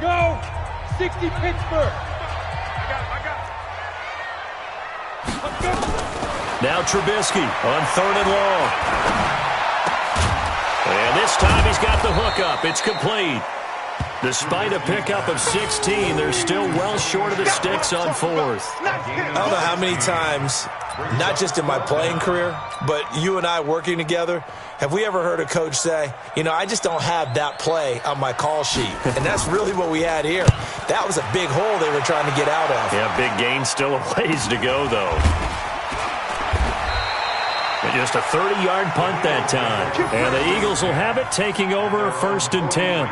Go! 60 Pittsburgh! Now Trubisky on 3rd and long. And this time he's got the hook up. It's complete. Despite a pickup of 16, they're still well short of the sticks on 4th. I don't know how many times, not just in my playing career, but you and I working together, have we ever heard a coach say, you know, I just don't have that play on my call sheet. And that's really what we had here. That was a big hole they were trying to get out of. Yeah, big gain, still a ways to go, though. And just a 30-yard punt that time. And the Eagles will have it, taking over 1st and 10.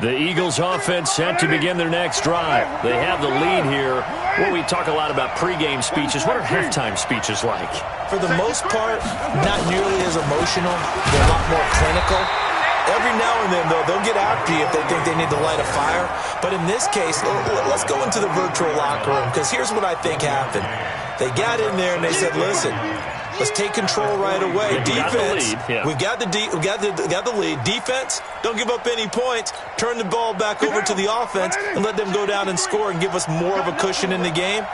The Eagles offense set to begin their next drive. They have the lead here. Well, we talk a lot about pregame speeches. What are halftime speeches like? For the most part, not nearly as emotional. They're a lot more clinical. Every now and then, though, they'll get after you if they think they need to light a fire. But in this case, let's go into the virtual locker room, because here's what I think happened. They got in there and they said, listen, let's take control right away. Defense, we've got the lead. Defense, don't give up any points. Turn the ball back over to the offense and let them go down and score and give us more of a cushion in the game.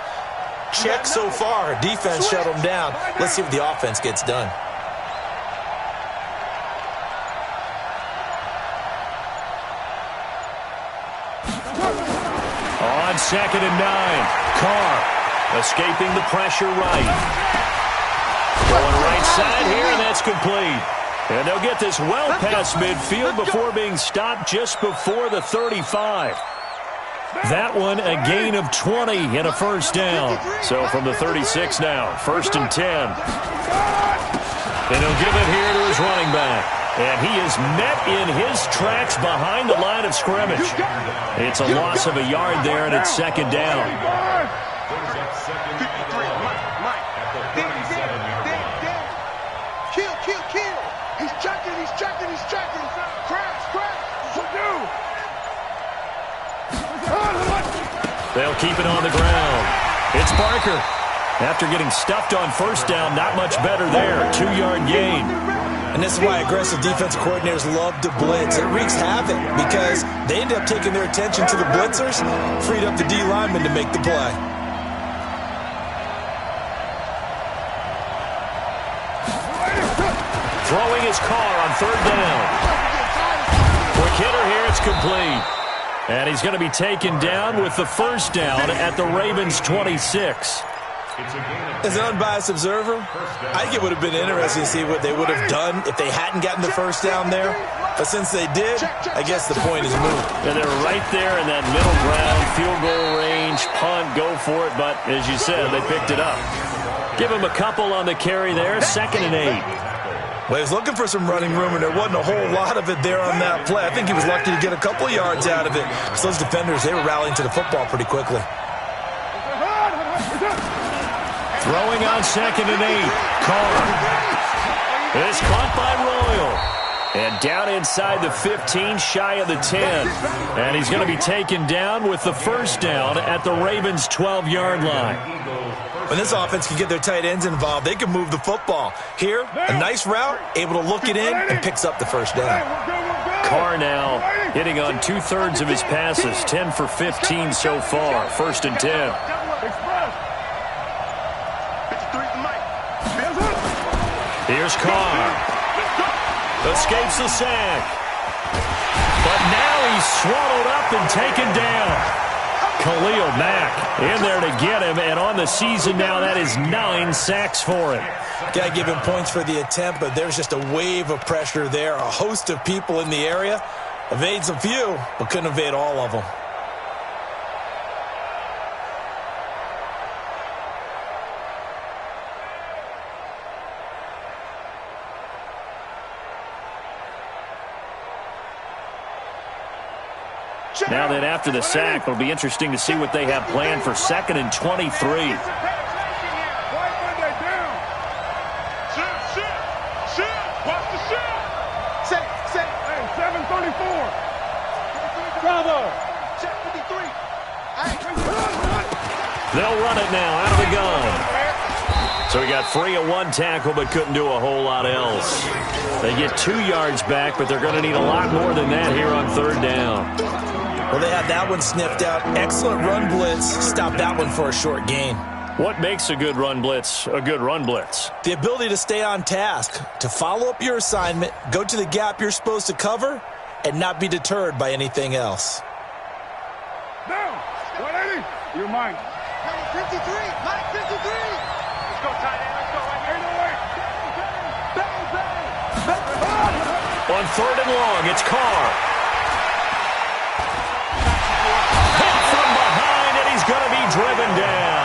Check so far. Defense shut them down. Let's see what the offense gets done. On 2nd and 9, Carr escaping the pressure right. Going right side here, and that's complete. And they'll get this well past midfield before being stopped just before the 35. That one a gain of 20 and a 1st down. So from the 36 now, 1st and 10. And he'll give it here to his running back. And he is met in his tracks behind the line of scrimmage. It's a loss of a yard there, and it's 2nd down. They'll keep it on the ground. It's Parker. After getting stuffed on 1st down, not much better there. 2-yard gain. And this is why aggressive defensive coordinators love to blitz. It wreaks havoc because they end up taking their attention to the blitzers, freed up the D lineman to make the play. Throwing his car on 3rd down. Quick hitter here, it's complete. And he's going to be taken down with the 1st down at the Ravens' 26. As an unbiased observer, I think it would have been interesting to see what they would have done if they hadn't gotten the 1st down there. But since they did, I guess the point is moot. And they're right there in that middle ground, field goal range, punt, go for it. But as you said, they picked it up. Give him a couple on the carry there, 2nd and 8. Well, he was looking for some running room, and there wasn't a whole lot of it there on that play. I think he was lucky to get a couple of yards out of it. So those defenders, they were rallying to the football pretty quickly. Throwing on 2nd and 8. Carr. It's caught by Royal. And down inside the 15, shy of the 10. And he's going to be taken down with the 1st down at the Ravens' 12-yard line. When this offense can get their tight ends involved, they can move the football. Here, a nice route, able to look it in, and picks up the 1st down. Carr now hitting on 2/3 of his passes, 10 for 15 so far, 1st and 10. Here's Carr. Escapes the sack. But now he's swallowed up and taken down. Khalil Mack in there to get him, and on the season now, that is 9 sacks for him. Got to give him points for the attempt, but there's just a wave of pressure there. A host of people in the area. Evades a few, but couldn't evade all of them. Now that after the sack, it'll be interesting to see what they have planned for 2nd and 23. They'll run it now out of the gun. So he got free of one tackle but couldn't do a whole lot else. They get 2 yards back, but they're going to need a lot more than that here on third down. Well, they had that one sniffed out. Excellent run blitz. Stop that one for a short gain. What makes a good run blitz a good run blitz? The ability to stay on task, to follow up your assignment, go to the gap you're supposed to cover, and not be deterred by anything else. Down. 180. You're mine. 53. 53. Let's go, tight end. Let's go right here. On third and long, it's Carr. Hit from behind, and he's going to be driven down.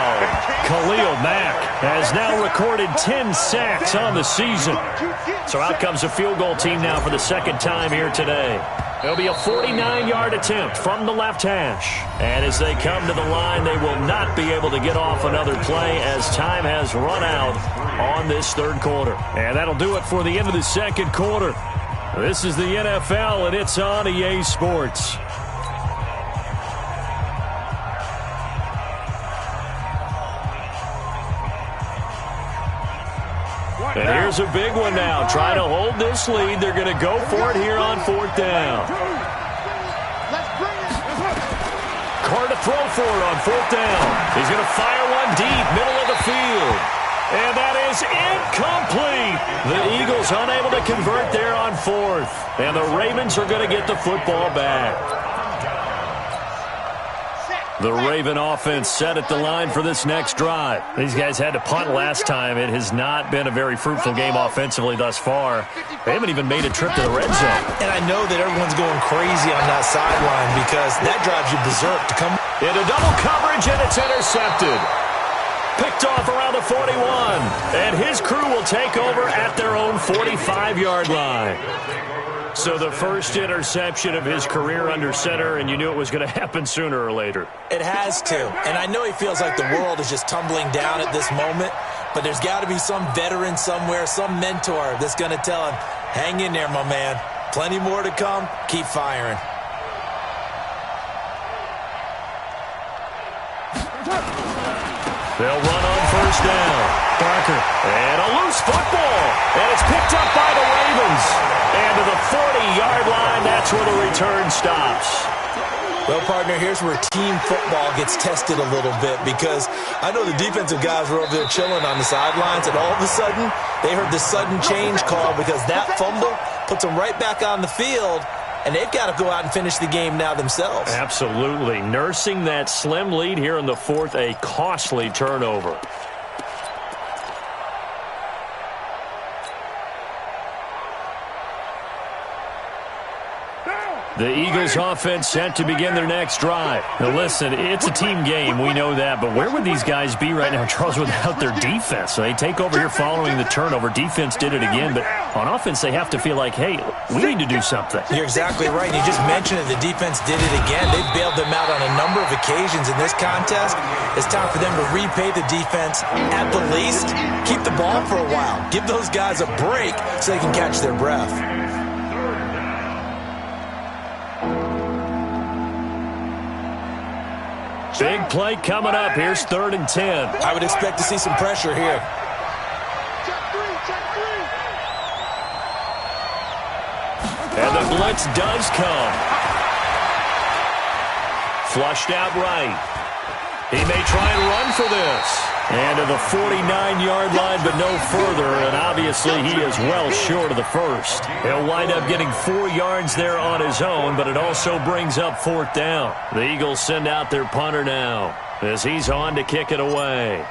Khalil Mack has now recorded 10 sacks on the season. So out comes a field goal team now for the second time here today. It'll be a 49-yard attempt from the left hash. And as they come to the line, they will not be able to get off another play as time has run out on this third quarter. And that'll do it for the end of the second quarter. This is the NFL, and it's on EA Sports. And here's a big one now. Trying to hold this lead. They're going to go for it here on fourth down. Carr to throw for it on fourth down. He's going to fire one deep, middle of the field. And that is incomplete. The Eagles unable to convert there on fourth. And the Ravens are going to get the football back. The Raven offense set at the line for this next drive. These guys had to punt last time. It has not been a very fruitful game offensively thus far. They haven't even made a trip to the red zone. And I know that everyone's going crazy on that sideline because that drives you berserk to come into double coverage, and it's intercepted. Picked off around the 41. And his crew will take over at their own 45-yard line. So the first interception of his career under center, and you knew it was going to happen sooner or later. It has to. And I know he feels like the world is just tumbling down at this moment, but there's got to be some veteran somewhere, some mentor that's going to tell him, hang in there, my man. Plenty more to come. Keep firing. They'll run on first down. Barker. And a loose football. And it's picked up by the Ravens. And to the 40-yard line, that's where the return stops. Well, partner, here's where team football gets tested a little bit because I know the defensive guys were over there chilling on the sidelines, and all of a sudden, they heard the sudden change call because that fumble puts them right back on the field, and they've got to go out and finish the game now themselves. Absolutely. Nursing that slim lead here in the fourth, a costly turnover. The Eagles offense set to begin their next drive. Now listen, it's a team game, we know that, but where would these guys be right now, Charles, without their defense? So they take over here following the turnover. Defense did it again, but on offense they have to feel like, hey, we need to do something. You're exactly right. You just mentioned it. The defense did it again. They bailed them out on a number of occasions in this contest. It's time for them to repay the defense at the least. Keep the ball for a while. Give those guys a break so they can catch their breath. Big play coming up. Here's 3rd and 10. I would expect to see some pressure here. And the blitz does come. Flushed out right. He may try and run for this. And to the 49-yard line, but no further. And obviously he is well short of the first. He'll wind up getting 4 yards there on his own, but it also brings up 4th down. The Eagles send out their punter now as he's on to kick it away.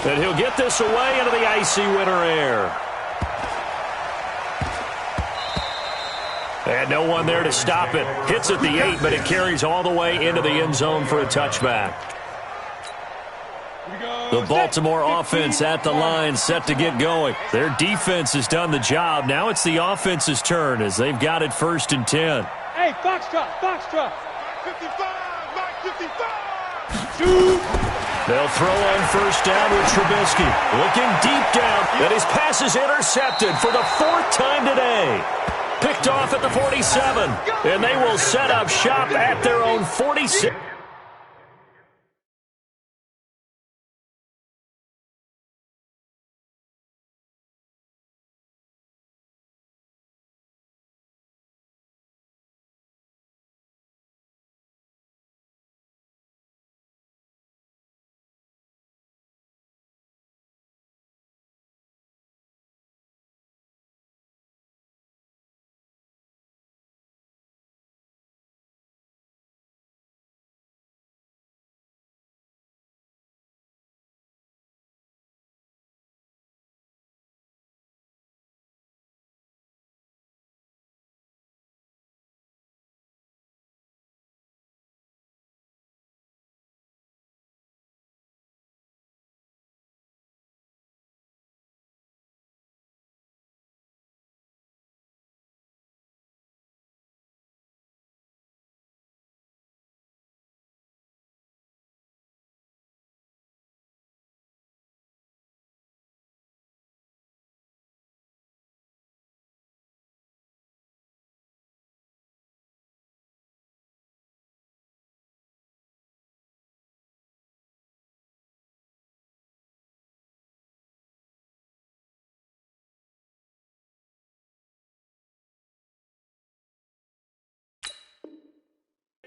And he'll get this away into the icy winter air. And no one there to stop it. Hits at the 8, but it carries all the way into the end zone for a touchback. The Baltimore offense at the line, set to get going. Their defense has done the job. Now it's the offense's turn as they've got it 1st and 10. Hey, Foxtrot, Foxtrot. 55, 55. Shoot. They'll throw on 1st down with Trubisky. Looking deep down, and his pass is intercepted for the 4th time today. Picked off at the 47, and they will set up shop at their own 46.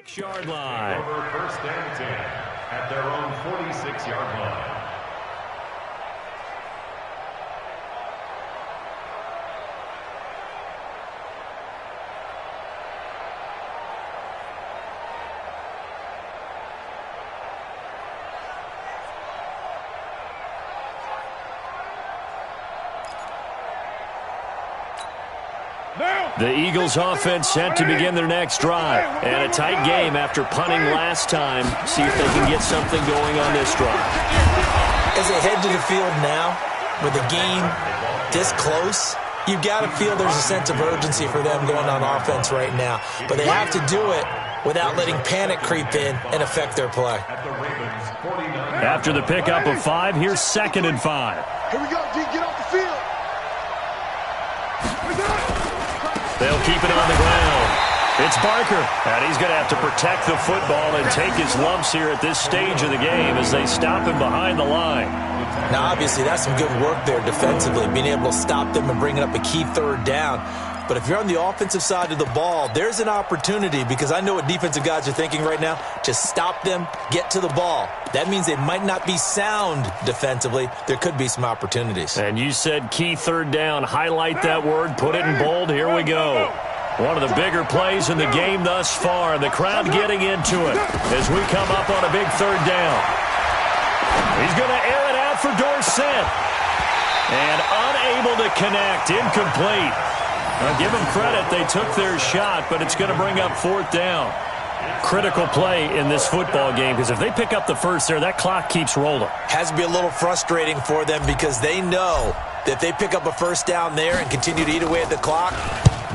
Yard line. Over first and 10 at their own 46-yard line. The Eagles offense set to begin their next drive. And a tight game after punting last time. See if they can get something going on this drive. As they head to the field now, with the game this close, you've got to feel there's a sense of urgency for them going on offense right now. But they have to do it without letting panic creep in and affect their play. After the pickup of 5, here's 2nd and 5. Here we go, D. Get off the field. They'll keep it on the ground. It's Barker, and he's going to have to protect the football and take his lumps here at this stage of the game as they stop him behind the line. Now, obviously, that's some good work there defensively, being able to stop them and bringing up a key 3rd down. But if you're on the offensive side of the ball, there's an opportunity, because I know what defensive guys are thinking right now. Just stop them, get to the ball. That means they might not be sound defensively. There could be some opportunities. And you said key 3rd down. Highlight that word. Put it in bold. Here we go. One of the bigger plays in the game thus far. The crowd getting into it as we come up on a big 3rd down. He's going to air it out for Dorsett. And unable to connect. Incomplete. Now, give them credit. They took their shot, but it's going to bring up 4th down. Critical play in this football game, because if they pick up the first there, that clock keeps rolling. Has to be a little frustrating for them, because they know that if they pick up a 1st down there and continue to eat away at the clock,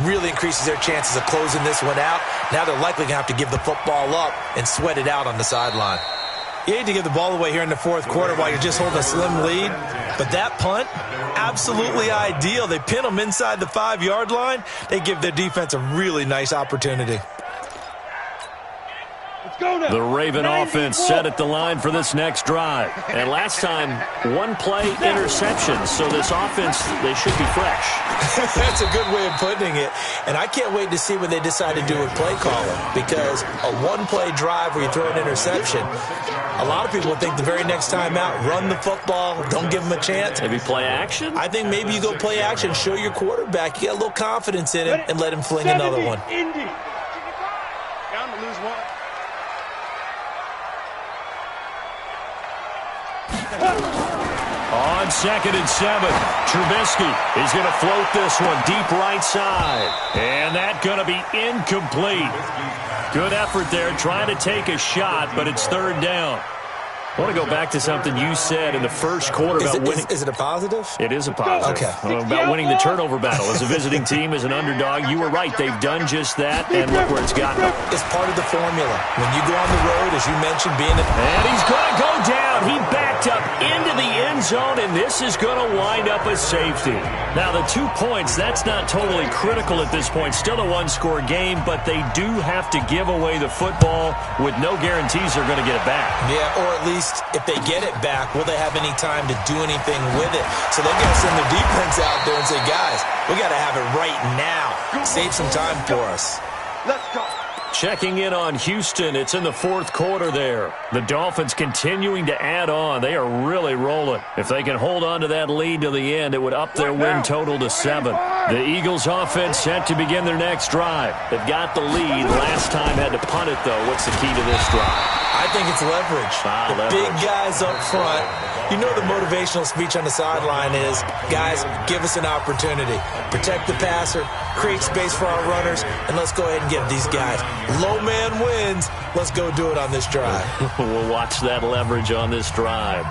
really increases their chances of closing this one out. Now they're likely going to have to give the football up and sweat it out on the sideline. You hate to give the ball away here in the 4th quarter while you're just holding a slim lead, but that punt, absolutely ideal. They pin them inside the 5-yard line. They give their defense a really nice opportunity. The Raven offense set at the line for this next drive. And last time, 1 play interception. So this offense, they should be fresh. That's a good way of putting it. And I can't wait to see what they decide to do with play calling. Because a 1-play drive where you throw an interception, a lot of people think the very next time out, run the football, don't give them a chance. Maybe play action? I think maybe you go play action, show your quarterback, you got a little confidence in him, and let him fling another one. Indy. Down to lose 1. On 2nd and 7, Trubisky is going to float this one deep right side. And that's going to be incomplete. Good effort there, trying to take a shot, but it's 3rd down. I want to go back to something you said in the first quarter about winning. Is it a positive? It is a positive. Okay. About winning the turnover battle. As a visiting team, as an underdog, you were right. They've done just that, and look where it's gotten them. It's part of the formula. When you go on the road, as you mentioned, being And he's going to go down. He backed up into the end zone, and this is going to wind up a safety. Now, the 2 points, that's not totally critical at this point. Still a 1-score game, but they do have to give away the football with no guarantees they're going to get it back. Yeah, or at least if they get it back, will they have any time to do anything with it? So they got to send their defense out there and say, guys, we got to have it right now. Save some time for us. Let's go. Checking in on Houston. It's in the 4th quarter there. The Dolphins continuing to add on. They are really rolling. If they can hold on to that lead to the end, it would up their win total to 7. The Eagles offense set to begin their next drive. They've got the lead. Last time had to punt it, though. What's the key to this drive? I think it's leverage. The big guys up front. You know the motivational speech on the sideline is, guys, give us an opportunity. Protect the passer, create space for our runners, and let's go ahead and give these guys. Low man wins. Let's go do it on this drive. We'll watch that leverage on this drive.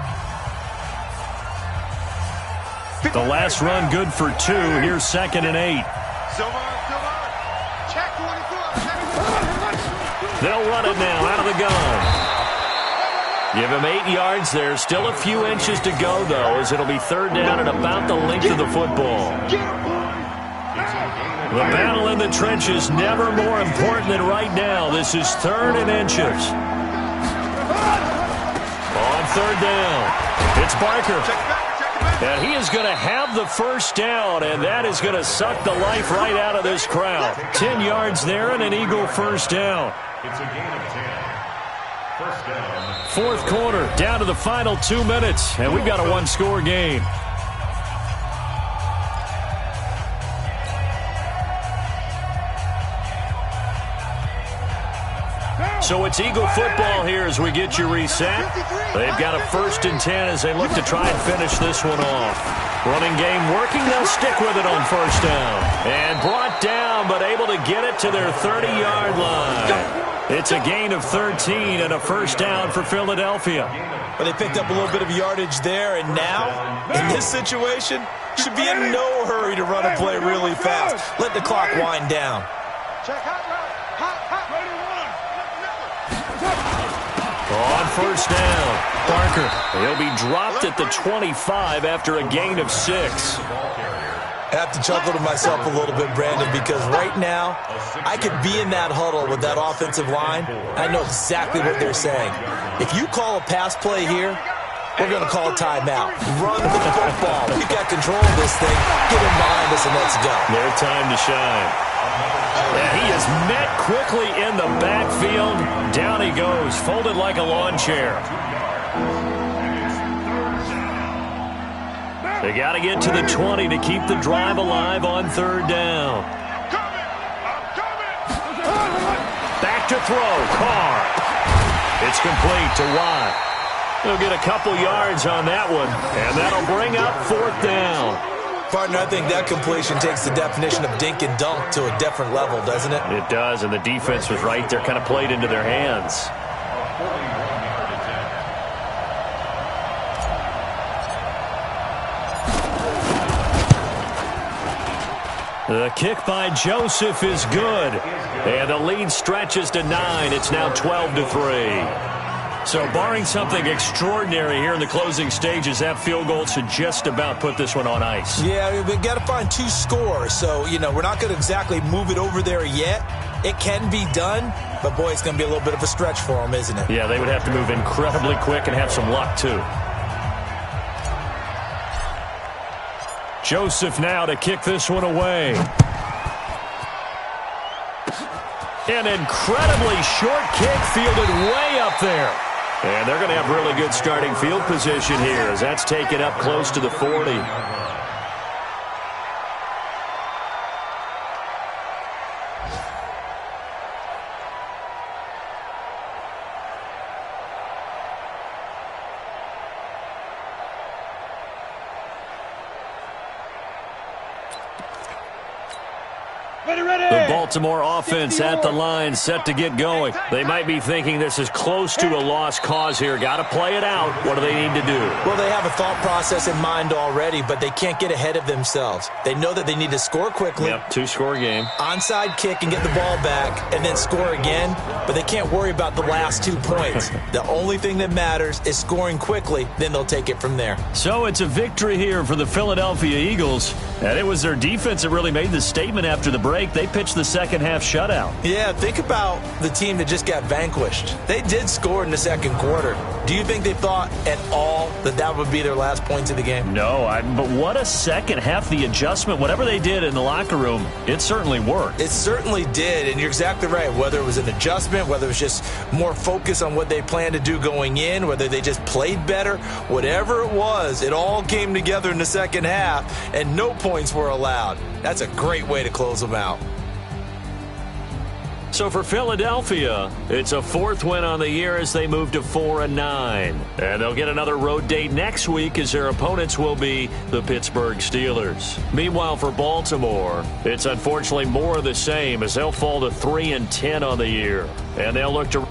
The last run good for 2. Here's 2nd and 8. Check 24. They'll run it now out of the gun. Give him 8 yards there. Still a few inches to go, though, as it'll be 3rd down and about the length of the football. The battle in the trenches never more important than right now. This is 3rd and inches. On 3rd down, it's Barker. And he is going to have the first down, and that is going to suck the life right out of this crowd. 10 yards there and an Eagle first down. It's a gain of 10. First down. Fourth quarter, down to the final 2 minutes, and we've got a one-score game. So it's Eagle football here as we get you reset. They've got a 1st and 10 as they look to try and finish this one off. Running game working. They'll stick with it on first down. And brought down, but able to get it to their 30-yard line. It's a gain of 13 and a first down for Philadelphia. But they picked up a little bit of yardage there, and now, in this situation, should be in no hurry to run a play really fast. Let the clock wind down. On first down, Parker. He'll be dropped at the 25 after a gain of 6. I have to chuckle to myself a little bit, Brandon, because right now, I could be in that huddle with that offensive line. I know exactly what they're saying. If you call a pass play here, we're going to call a timeout. Run the football. We've got control of this thing. Get him behind us and let's go. Their time to shine. And he is met quickly in the backfield. Down he goes, folded like a lawn chair. They got to get to the 20 to keep the drive alive on third down. Back to throw, Carr. It's complete to Watt. They'll get a couple yards on that one, and that'll bring up fourth down. Partner, I think that completion takes the definition of dink and dunk to a different level, doesn't it? It does, and the defense was right there, kind of played into their hands. The kick by Joseph is good, and the lead stretches to 9. It's now 12-3. So barring something extraordinary here in the closing stages, that field goal should just about put this one on ice. Yeah, we've got to find 2 scores. So, you know, we're not going to exactly move it over there yet. It can be done, but, boy, it's going to be a little bit of a stretch for them, isn't it? Yeah, they would have to move incredibly quick and have some luck, too. Joseph now to kick this one away. An incredibly short kick fielded way up there. And they're going to have really good starting field position here as that's taken up close to the 40. The Baltimore offense at the line, set to get going. They might be thinking this is close to a lost cause here. Got to play it out. What do they need to do? Well, they have a thought process in mind already, but they can't get ahead of themselves. They know that they need to score quickly. Yep, 2-score game. Onside kick and get the ball back and then score again, but they can't worry about the last 2 points. The only thing that matters is scoring quickly, then they'll take it from there. So it's a victory here for the Philadelphia Eagles, and it was their defense that really made the statement after the break. They pitched the second half shutout. Yeah, think about the team that just got vanquished. They did score in the second quarter. Do you think they thought at all that that would be their last points of the game? No, but what a second half. The adjustment, whatever they did in the locker room, it certainly worked. It certainly did, and you're exactly right. Whether it was an adjustment, whether it was just more focus on what they planned to do going in, whether they just played better, whatever it was, it all came together in the second half, and no points were allowed. That's a great way to close them out. So for Philadelphia, it's a 4th win on the year as they move to 4-9. And they'll get another road date next week as their opponents will be the Pittsburgh Steelers. Meanwhile, for Baltimore, it's unfortunately more of the same as they'll fall to 3-10 on the year. And they'll look to...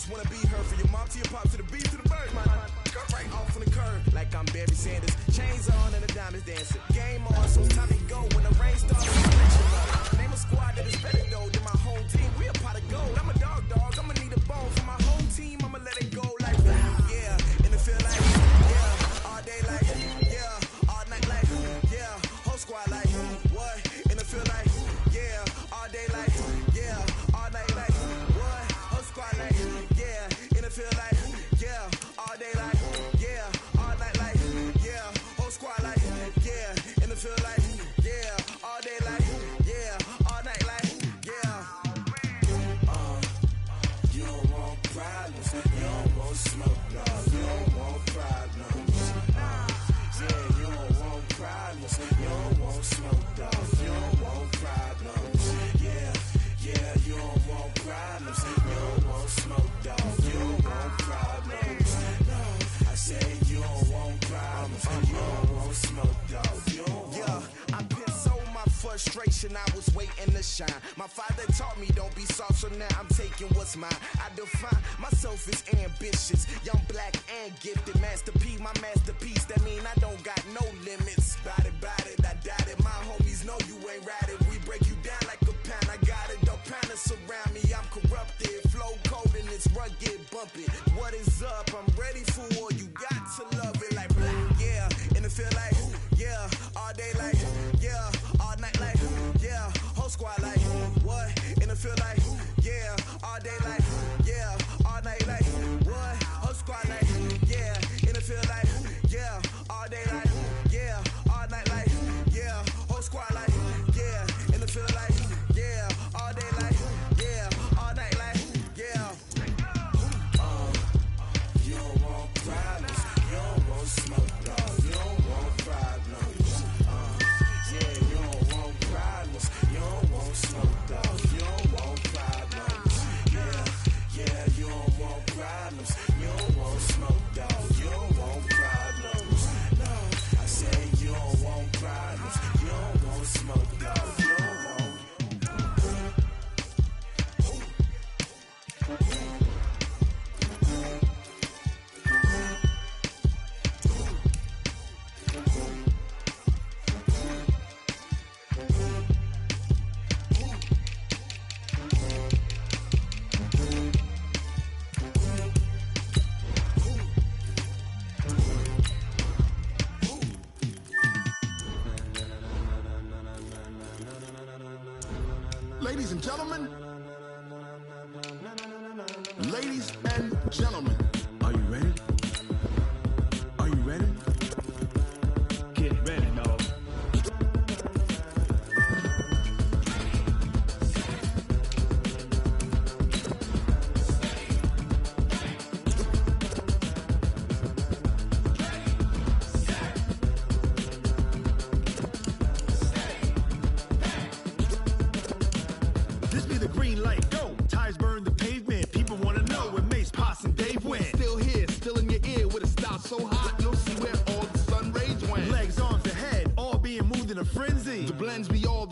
just wanna be her. From your mom to your pop to the beat to the bird. My cut right off on the curb like I'm Barry Sanders. Chains on and the diamonds dancing. Game on, so it's time to go. When the rain starts, name a squad that is better though than my whole team. We a pot of gold. I'm a dog. I'ma need a bone for my whole team. I'ma let it go like yeah. And it feel like yeah. All day like yeah. All night like yeah. Whole squad like what? And it feel like yeah. All day like yeah. All night like what? Whole squad like yeah. And it feel like yeah. All day like yeah. All night like yeah. Whole squad like yeah. And it feel like yeah. All day like yeah. All night like yeah. You don't want problems. You don't want smoke, dog. You don't want problems. Yeah, you don't want problems. You don't want smoke, dog. You don't want problems. Yeah, you don't want problems. You don't want smoke, dog. You don't want problems. No, I say you don't want problems. You don't want smoke, dog. You don't want. Yeah, I've been so my frustration. I was waiting to shine. My father taught me don't be soft, so now I'm taking what's mine. I define myself as ambitious, young, black, and gifted. Master P, my masterpiece. That mean I don't got no limits. Bout it, I doubt it. My homies know you ain't ratted. We break you down like a pound. I got it, don't panic surround me. I'm corrupted, flow cold and it's rugged, bump it. What is up? I'm ready for war. You got to love it like black, yeah. And it feel like yeah. All day like yeah. All night like yeah. Whole squad like what? And it feel like yeah. All day like yeah. All night like what? Whole squad like yeah. And it feel like yeah. All day like yeah. All night like yeah. Whole squad like yeah. And it feel like yeah. All day like yeah. All night like yeah. You don't want problems. You don't want smoke, dog. You don't want problems. Yeah, you don't want problems. You don't want smoke, dog. You don't want problems. Yeah, you don't want problems. You don't want smoke, dog. You don't want problems. No, I say you don't want problems. You don't want smoke, dog. You don't want. Ladies and gentlemen, are you ready? Are you ready? Get ready, dog. This be the green light, go. Tires burn the pavement. People wanna know where Mace, Poss, and Dave went. Still here, still in your ear with a style so hot, you'll see where all the sun rays went. Legs, arms, and head, all being moved in a frenzy. The blends be all